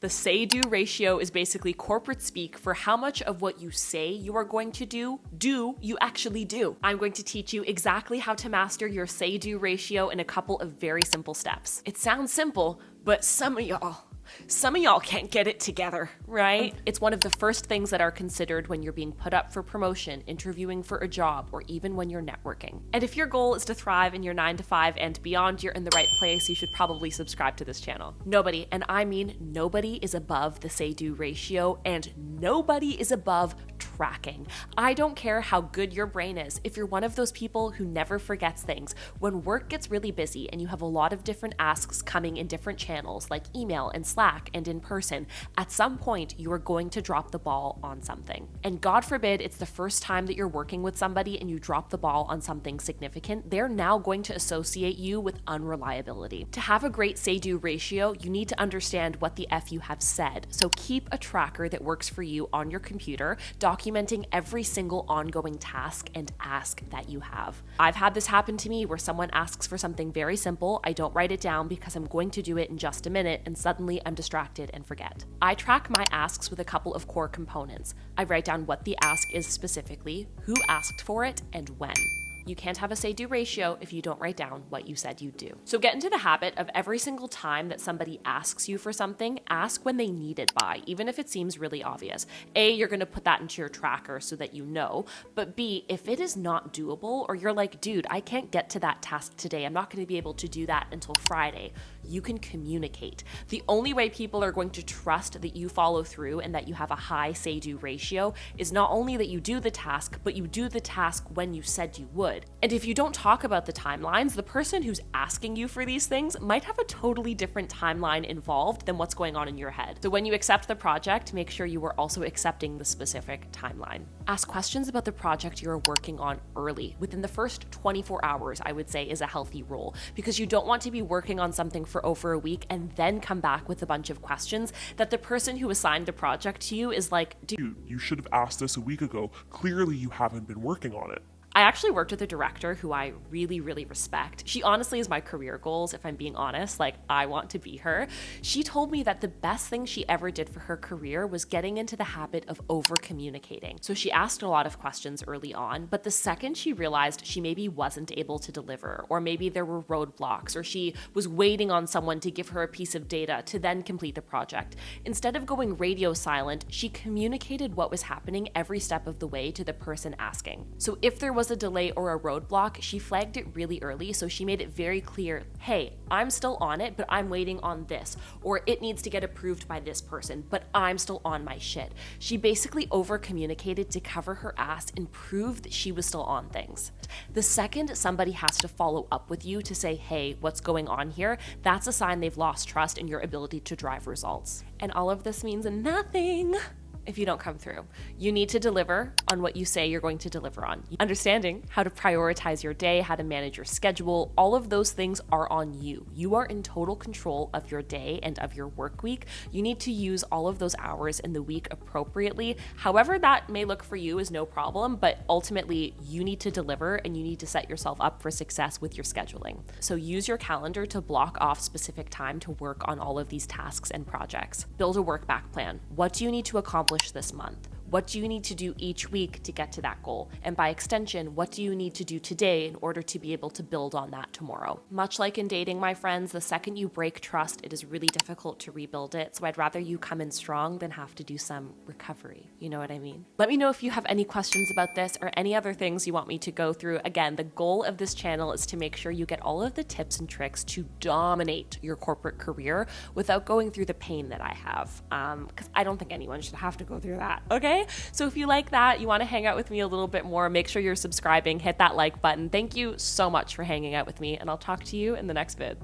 The say-do ratio is basically corporate speak for how much of what you say you are going to do you actually do. I'm going to teach you exactly how to master your say-do ratio in a couple of very simple steps. It sounds simple, but some of y'all can't get it together, right? It's one of the first things that are considered when you're being put up for promotion, interviewing for a job, or even when you're networking. And if your goal is to thrive in your 9 to 5 and beyond, you're in the right place. You should probably subscribe to this channel. Nobody, and I mean nobody, is above the say-do ratio, and nobody is above tracking. I don't care how good your brain is. If you're one of those people who never forgets things, when work gets really busy and you have a lot of different asks coming in different channels like email and Slack and in person, at some point you are going to drop the ball on something. And God forbid it's the first time that you're working with somebody and you drop the ball on something significant, they're now going to associate you with unreliability. To have a great say-do ratio, you need to understand what the F you have said. So keep a tracker that works for you on your computer, documenting every single ongoing task and ask that you have. I've had this happen to me where someone asks for something very simple. I don't write it down because I'm going to do it in just a minute, and suddenly I'm distracted and forget. I track my asks with a couple of core components. I write down what the ask is specifically, who asked for it, and when. You can't have a say-do ratio if you don't write down what you said you'd do. So get into the habit of every single time that somebody asks you for something, ask when they need it by, even if it seems really obvious. A, you're going to put that into your tracker so that you know, but B, if it is not doable or you're like, dude, I can't get to that task today, I'm not going to be able to do that until Friday, you can communicate. The only way people are going to trust that you follow through and that you have a high say-do ratio is not only that you do the task, but you do the task when you said you would. And if you don't talk about the timelines, the person who's asking you for these things might have a totally different timeline involved than what's going on in your head. So when you accept the project, make sure you are also accepting the specific timeline. Ask questions about the project you're working on early. Within the first 24 hours, I would say, is a healthy rule, because you don't want to be working on something for over a week and then come back with a bunch of questions that the person who assigned the project to you is like, dude, You should have asked this a week ago. Clearly you haven't been working on it. I actually worked with a director who I really, really respect. She honestly is my career goals, if I'm being honest. Like, I want to be her. She told me that the best thing she ever did for her career was getting into the habit of over-communicating. So she asked a lot of questions early on, but the second she realized she maybe wasn't able to deliver, or maybe there were roadblocks, or she was waiting on someone to give her a piece of data to then complete the project, instead of going radio silent, she communicated what was happening every step of the way to the person asking. So if there was a delay or a roadblock, she flagged it really early, so she made it very clear, hey, I'm still on it, but I'm waiting on this, or it needs to get approved by this person, but I'm still on my shit. She basically over-communicated to cover her ass and prove that she was still on things. The second somebody has to follow up with you to say, hey, what's going on here, that's a sign they've lost trust in your ability to drive results. And all of this means nothing if you don't come through. You need to deliver on what you say you're going to deliver on. Understanding how to prioritize your day, how to manage your schedule, all of those things are on you. You are in total control of your day and of your work week. You need to use all of those hours in the week appropriately. However that may look for you is no problem, but ultimately you need to deliver and you need to set yourself up for success with your scheduling. So use your calendar to block off specific time to work on all of these tasks and projects. Build a work back plan. What do you need to accomplish this month? What do you need to do each week to get to that goal? And by extension, what do you need to do today in order to be able to build on that tomorrow? Much like in dating, my friends, the second you break trust, it is really difficult to rebuild it. So I'd rather you come in strong than have to do some recovery. You know what I mean? Let me know if you have any questions about this or any other things you want me to go through. Again, the goal of this channel is to make sure you get all of the tips and tricks to dominate your corporate career without going through the pain that I have. Because I don't think anyone should have to go through that, okay? So if you like that, you want to hang out with me a little bit more, make sure you're subscribing, hit that like button. Thank you so much for hanging out with me, and I'll talk to you in the next vid.